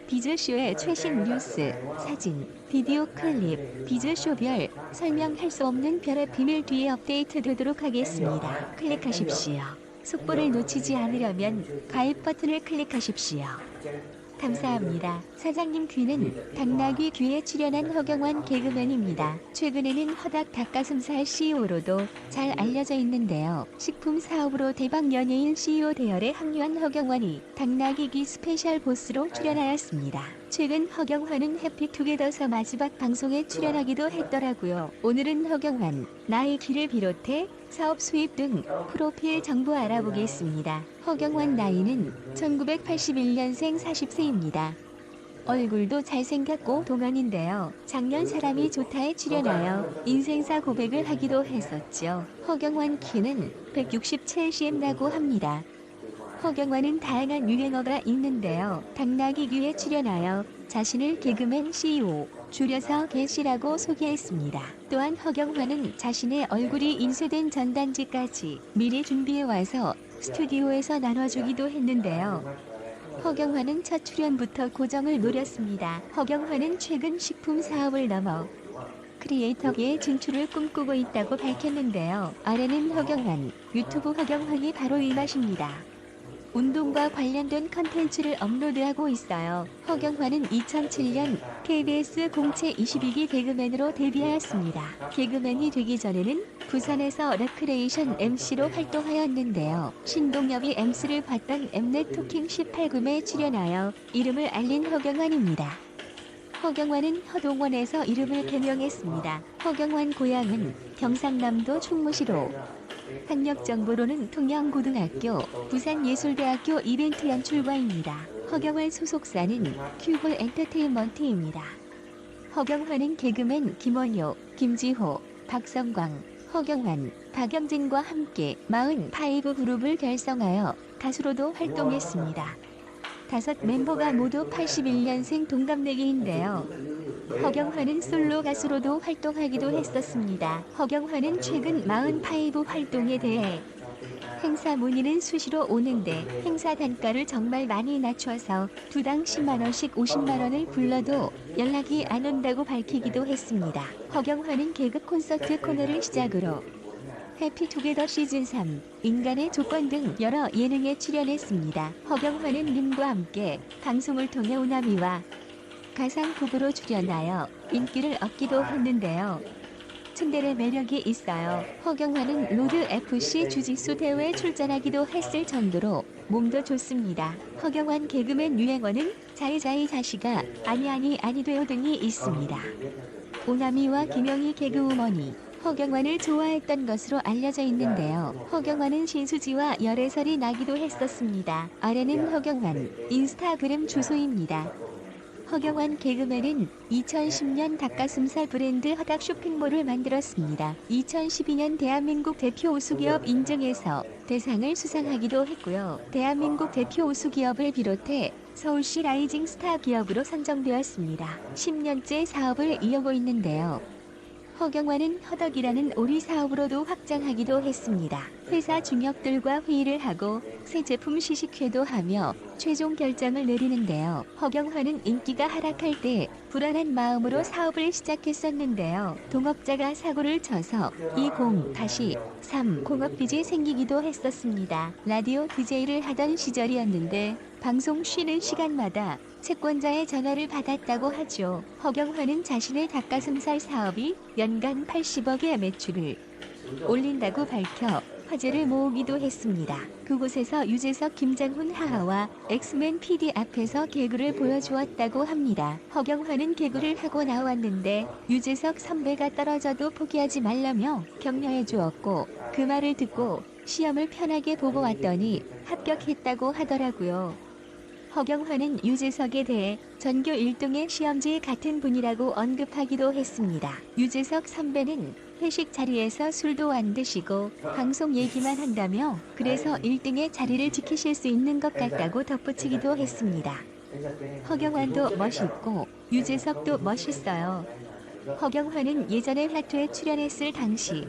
비즈쇼의 최신 뉴스, 사진, 비디오 클립, 비즈쇼별 설명할 수 없는 별의 비밀 뒤에 업데이트 되도록 하겠습니다. 클릭하십시오. 속보를 놓치지 않으려면 가입 버튼을 클릭하십시오. 감사합니다. 사장님 귀는 당나귀 귀에 출연한 허경환 개그맨입니다. 최근에는 허닥 닭가슴살 CEO로도 잘 알려져 있는데요. 식품 사업으로 대박 연예인 CEO 대열에 합류한 허경환이 당나귀 귀 스페셜 보스로 출연하였습니다. 최근 허경환은 해피투게더서 마지막 방송에 출연하기도 했더라고요. 오늘은 허경환, 나이 귀를 비롯해 사업 수입 등 프로필 정보 알아보겠습니다. 허경환 나이는 1981년생 40세입니다. 얼굴도 잘생겼고 동안인데요. 작년 사람이 좋다에 출연하여 인생사 고백을 하기도 했었죠. 허경환 키는 167cm라고 합니다. 허경환은 다양한 유행어가 있는데요. 당나귀 귀에 출연하여 자신을 개그맨 CEO, 줄여서 개씨라고 소개했습니다. 또한 허경환은 자신의 얼굴이 인쇄된 전단지까지 미리 준비해와서 스튜디오에서 나눠주기도 했는데요. 허경환은 첫 출연부터 고정을 노렸습니다. 허경환은 최근 식품 사업을 넘어 크리에이터계의 진출을 꿈꾸고 있다고 밝혔는데요. 아래는 허경환, 유튜브 허경환이 바로 이 맛입니다. 운동과 관련된 컨텐츠를 업로드하고 있어요. 허경환은 2007년 KBS 공채 22기 개그맨으로 데뷔하였습니다. 개그맨이 되기 전에는 부산에서 레크레이션 MC로 활동하였는데요. 신동엽이 MC를 봤던 엠넷 토킹 18금에 출연하여 이름을 알린 허경환입니다. 허경환은 허동원에서 이름을 개명했습니다. 허경환 고향은 경상남도 충무시로 학력정보로는 통영고등학교, 부산예술대학교 이벤트 연출과입니다. 허경환 소속사는 큐브 엔터테인먼트입니다. 허경환은 개그맨 김원효, 김지호, 박성광, 허경환, 박영진과 함께 45 그룹을 결성하여 가수로도 활동했습니다. 5 멤버가 모두 81년생 동갑내기인데요. 허경환은 솔로 가수로도 활동하기도 했었습니다. 허경환은 최근 45 활동에 대해 행사 문의는 수시로 오는데 행사 단가를 정말 많이 낮춰서 두당 10만원씩 50만원을 불러도 연락이 안 온다고 밝히기도 했습니다. 허경환은 개그 콘서트 코너를 시작으로 해피투게더 시즌3, 인간의 조건 등 여러 예능에 출연했습니다. 허경환은 님과 함께 방송을 통해 오나미와 가상 부부로 출연하여 인기를 얻기도 했는데요. 츤데레 매력이 있어요. 허경환은 로드 FC 주짓수 대회에 출전하기도 했을 정도로 몸도 좋습니다. 허경환 개그맨 유행어는 자이자이 자시가 아니 돼요 등이 있습니다. 오나미와 김영희 개그우먼이 허경환을 좋아했던 것으로 알려져 있는데요. 허경환은 신수지와 열애설이 나기도 했었습니다. 아래는 허경환 인스타그램 주소입니다. 허경환 개그맨은 2010년 닭가슴살 브랜드 허닥 쇼핑몰을 만들었습니다. 2012년 대한민국 대표 우수기업 인증에서 대상을 수상하기도 했고요. 대한민국 대표 우수기업을 비롯해 서울시 라이징 스타 기업으로 선정되었습니다. 10년째 사업을 이어오고 있는데요. 허경환은 허덕이라는 오리 사업으로도 확장하기도 했습니다. 회사 중역들과 회의를 하고 새 제품 시식회도 하며 최종 결정을 내리는데요. 허경환은 인기가 하락할 때 불안한 마음으로 사업을 시작했었는데요. 동업자가 사고를 쳐서 20-3 공업빚이 생기기도 했었습니다. 라디오 DJ를 하던 시절이었는데 방송 쉬는 시간마다 채권자의 전화를 받았다고 하죠. 허경환은 자신의 닭가슴살 사업이 연간 80억의 매출을 올린다고 밝혀 화제를 모으기도 했습니다. 그곳에서 유재석, 김장훈 하하와 엑스맨 PD 앞에서 개그를 보여주었다고 합니다. 허경환은 개그를 하고 나왔는데 유재석 선배가 떨어져도 포기하지 말라며 격려해 주었고 그 말을 듣고 시험을 편하게 보고 왔더니 합격했다고 하더라고요. 허경환은 유재석에 대해 전교 1등의 시험지 같은 분이라고 언급하기도 했습니다. 유재석 선배는 회식 자리에서 술도 안 드시고 방송 얘기만 한다며 그래서 1등의 자리를 지키실 수 있는 것 같다고 덧붙이기도 했습니다. 허경환도 멋있고 유재석도 멋있어요. 허경환은 예전에 화투에 출연했을 당시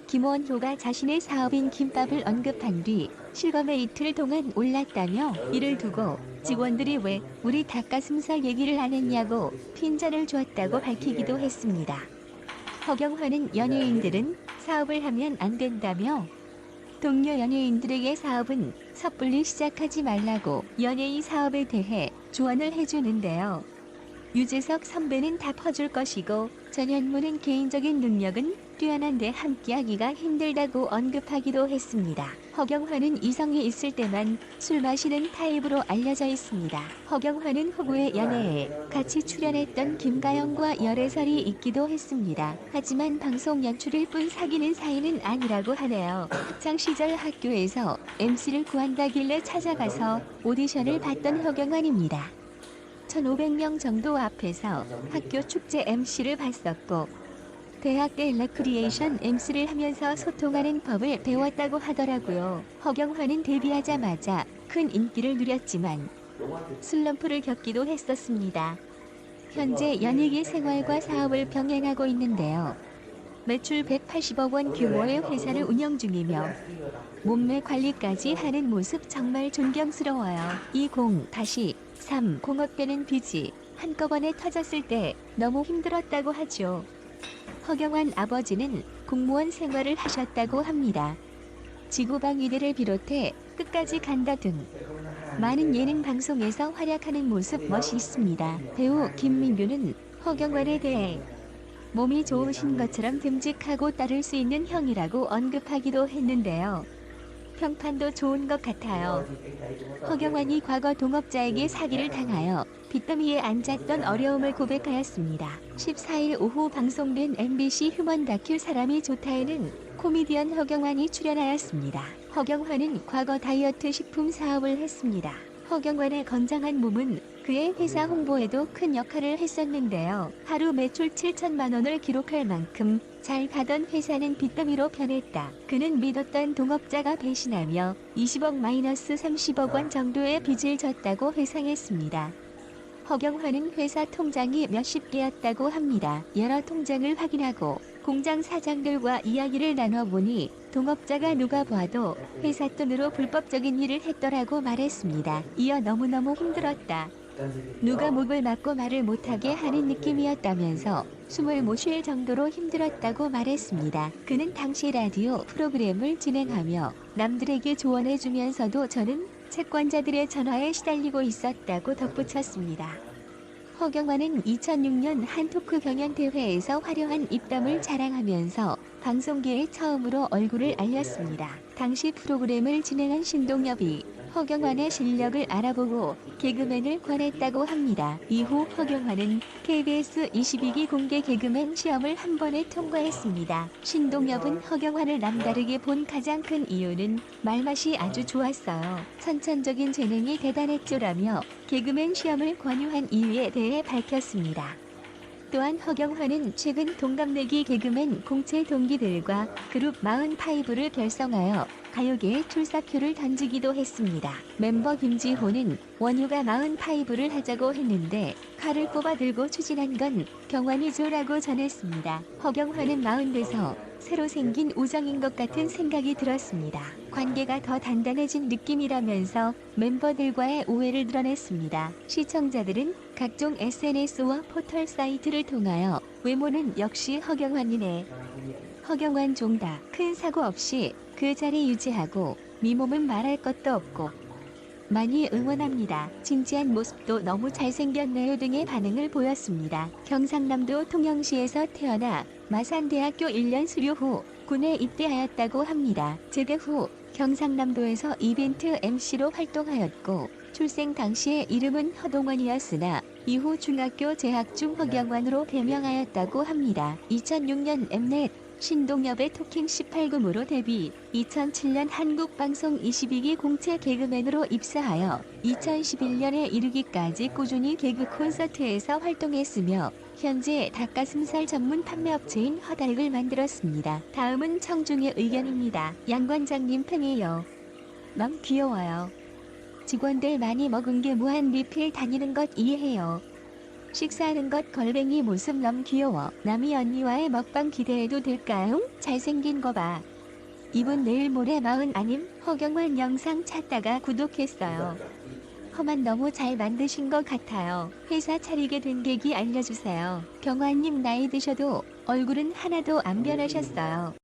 김원효가 자신의 사업인 김밥을 언급한 뒤 실검에 이틀 동안 올랐다며 이를 두고 직원들이 왜 우리 닭가슴살 얘기를 안 했냐고 핀잔을 줬다고 밝히기도 했습니다. 허경환은 연예인들은 사업을 하면 안 된다며 동료 연예인들에게 사업은 섣불리 시작하지 말라고 연예인 사업에 대해 조언을 해주는데요. 유재석 선배는 다 퍼줄 것이고 전현무는 개인적인 능력은 뛰어난데 함께하기가 힘들다고 언급하기도 했습니다. 허경환은 이성이 있을 때만 술 마시는 타입으로 알려져 있습니다. 허경환은 후보의 연애에 같이 출연했던 김가영과 열애설이 있기도 했습니다. 하지만 방송 연출일 뿐 사귀는 사이는 아니라고 하네요. 학창 시절 학교에서 MC를 구한다길래 찾아가서 오디션을 봤던 허경환입니다. 1,500명 정도 앞에서 학교 축제 MC를 봤었고 대학 때 레크리에이션 MC를 하면서 소통하는 법을 배웠다고 하더라고요. 허경환은 데뷔하자마자 큰 인기를 누렸지만 슬럼프를 겪기도 했었습니다. 현재 연예계 생활과 사업을 병행하고 있는데요. 매출 180억 원 규모의 회사를 운영 중이며 몸매 관리까지 하는 모습 정말 존경스러워요. 20-3 공업되는 빚이 한꺼번에 터졌을 때 너무 힘들었다고 하죠. 허경환 아버지는 공무원 생활을 하셨다고 합니다. 지구방위대를 비롯해 끝까지 간다 등 많은 예능 방송에서 활약하는 모습 멋있습니다. 배우 김민규는 허경환에 대해 몸이 좋으신 것처럼 듬직하고 따를 수 있는 형이라고 언급하기도 했는데요. 평판도 좋은 것 같아요. 허경환이 과거 동업자에게 사기를 당하여 빚더미에 앉았던 어려움을 고백하였습니다. 14일 오후 방송된 MBC 휴먼 다큐 사람이 좋다에는 코미디언 허경환이 출연하였습니다. 허경환은 과거 다이어트 식품 사업을 했습니다. 허경환의 건장한 몸은 그의 회사 홍보에도 큰 역할을 했었는데요. 하루 매출 7천만 원을 기록할 만큼 잘 가던 회사는 빚더미로 변했다. 그는 믿었던 동업자가 배신하며 20억-30억 원 정도의 빚을 졌다고 회상했습니다. 허경환은 회사 통장이 몇십 개였다고 합니다. 여러 통장을 확인하고 공장 사장들과 이야기를 나눠보니 동업자가 누가 봐도 회사 돈으로 불법적인 일을 했더라고 말했습니다. 이어 너무너무 힘들었다. 누가 목을 막고 말을 못하게 하는 느낌이었다면서 숨을 못 쉴 정도로 힘들었다고 말했습니다. 그는 당시 라디오 프로그램을 진행하며 남들에게 조언해주면서도 저는 채권자들의 전화에 시달리고 있었다고 덧붙였습니다. 허경환은 2006년 한 토크 경연 대회에서 화려한 입담을 자랑하면서 방송계에 처음으로 얼굴을 알렸습니다. 당시 프로그램을 진행한 신동엽이 허경환의 실력을 알아보고 개그맨을 권했다고 합니다. 이후 허경환은 KBS 22기 공개 개그맨 시험을 한 번에 통과했습니다. 신동엽은 허경환을 남다르게 본 가장 큰 이유는 말맛이 아주 좋았어요. 선천적인 재능이 대단했죠라며 개그맨 시험을 권유한 이유에 대해 밝혔습니다. 또한 허경환은 최근 동갑내기 개그맨 공채 동기들과 그룹 45를 결성하여 가요계에 출사표를 던지기도 했습니다. 멤버 김지호는 원유가 45를 하자고 했는데 칼을 뽑아들고 추진한 건 경환이죠라고 전했습니다. 허경환은 40돼서 새로 생긴 우정인 것 같은 생각이 들었습니다. 관계가 더 단단해진 느낌이라면서 멤버들과의 우애를 드러냈습니다. 시청자들은 각종 SNS와 포털 사이트를 통하여 외모는 역시 허경환이네. 허경환 종다. 큰 사고 없이 그 자리 유지하고 미몸은 말할 것도 없고 많이 응원합니다. 진지한 모습도 너무 잘생겼네요 등의 반응을 보였습니다. 경상남도 통영시에서 태어나 마산대학교 1년 수료 후 군에 입대하였다고 합니다. 제대 후 경상남도에서 이벤트 MC로 활동하였고 출생 당시의 이름은 허동원이었으나 이후 중학교 재학 중 허경환으로 배명하였다고 합니다. 2006년 엠넷 신동엽의 토킹 18금으로 데뷔, 2007년 한국방송 22기 공채 개그맨으로 입사하여 2011년에 이르기까지 꾸준히 개그 콘서트에서 활동했으며 현재 닭가슴살 전문 판매업체인 허달을 만들었습니다. 다음은 청중의 의견입니다. 양 관장님 팬이에요. 너무 귀여워요. 직원들 많이 먹은 게 무한 리필 다니는 것 이해해요. 식사하는 것 걸뱅이 모습 너무 귀여워. 남이 언니와의 먹방 기대해도 될까요? 잘생긴 거 봐. 이분 내일 모레 40 아님? 허경환 영상 찾다가 구독했어요. 험한 너무 잘 만드신 것 같아요. 회사 차리게 된 계기 알려주세요. 경환님 나이 드셔도 얼굴은 하나도 안 변하셨어요.